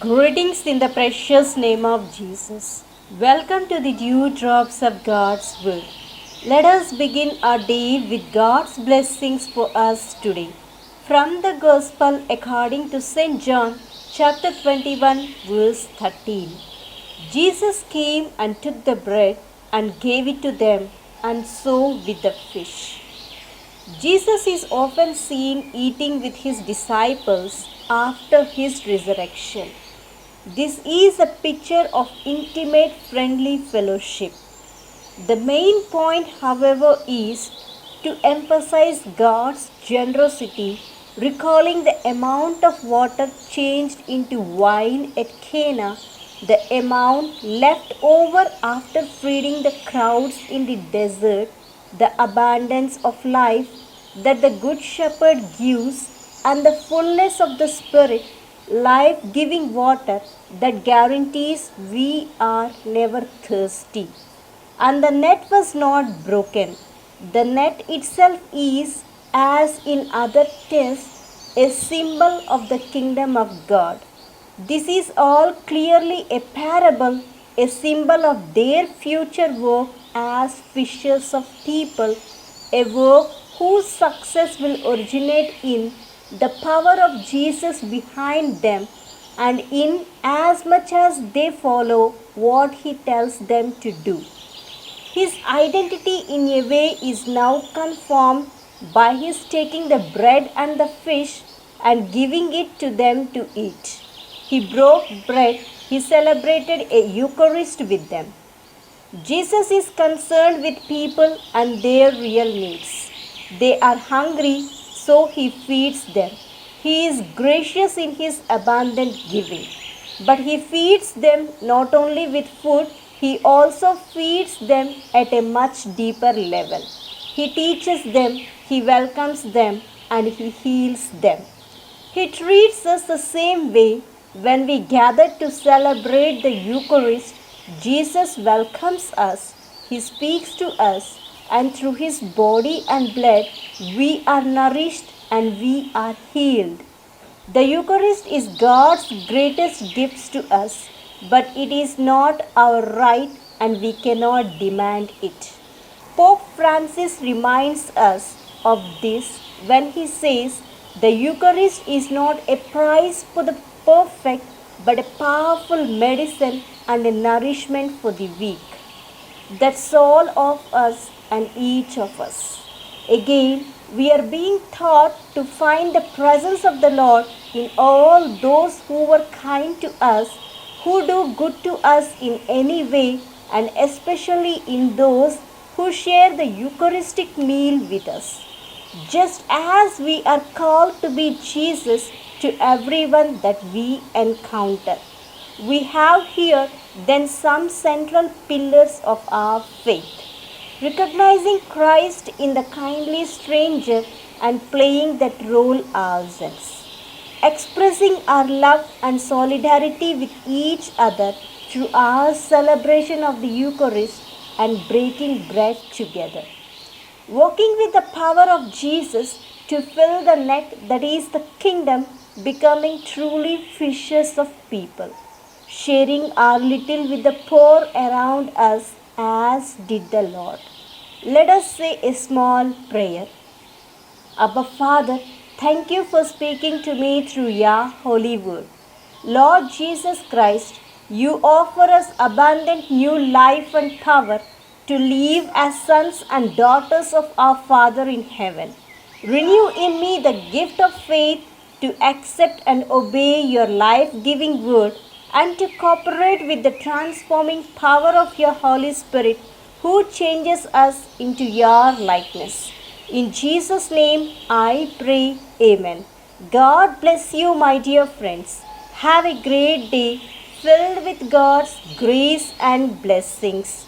Greetings in the precious name of Jesus. Welcome to the dew drops of God's Word. Let us begin our day with God's blessings for us today. From the Gospel according to St. John, chapter 21, verse 13. Jesus came and took the bread and gave it to them, and so with the fish. Jesus is often seen eating with his disciples after his resurrection. This is a picture of intimate friendly fellowship. The main point, however, is to emphasize God's generosity, recalling the amount of water changed into wine at Cana, the amount left over after feeding the crowds in the desert, the abundance of life that the Good Shepherd gives, and the fullness of the Spirit, life giving water that guarantees we are never thirsty. And the net was not broken. The net itself is, as in other texts, a symbol of the kingdom of God. This is all clearly a parable, a symbol of their future work as fishers of people, a work whose success will originate in the power of Jesus behind them and in as much as they follow what he tells them to do. His identity in a way is now confirmed by his taking the bread and the fish and giving it to them to eat. He broke bread, he celebrated a Eucharist with them. Jesus is concerned with people and their real needs. They are hungry, so he feeds them. He is gracious in his abundant giving. But he feeds them not only with food, he also feeds them at a much deeper level. He teaches them, he welcomes them, and he heals them. He treats us the same way. When we gather to celebrate the Eucharist, Jesus welcomes us, he speaks to us, and through his body and blood, we are nourished and we are healed. The Eucharist is God's greatest gift to us, but it is not our right and we cannot demand it. Pope Francis reminds us of this when he says, the Eucharist is not a prize for the perfect, but a powerful medicine and a nourishment for the weak. That's all of us and each of us. Again, we are being taught to find the presence of the Lord in all those who were kind to us, who do good to us in any way, and especially in those who share the Eucharistic meal with us. Just as we are called to be Jesus to everyone that we encounter. We have here then some central pillars of our faith. Recognizing Christ in the kindly stranger and playing that role ourselves. Expressing our love and solidarity with each other through our celebration of the Eucharist and breaking bread together. Walking with the power of Jesus to fill the net that is the kingdom, becoming truly fishers of people. Sharing our little with the poor around us as did the Lord. Let us say a small prayer. Abba Father, thank you for speaking to me through your holy word. Lord Jesus Christ, you offer us abundant new life and power to live as sons and daughters of our Father in heaven. Renew in me the gift of faith to accept and obey your life-giving word and to cooperate with the transforming power of your Holy Spirit who changes us into your likeness. In Jesus' name I pray, Amen. God bless you, my dear friends. Have a great day filled with God's grace and blessings.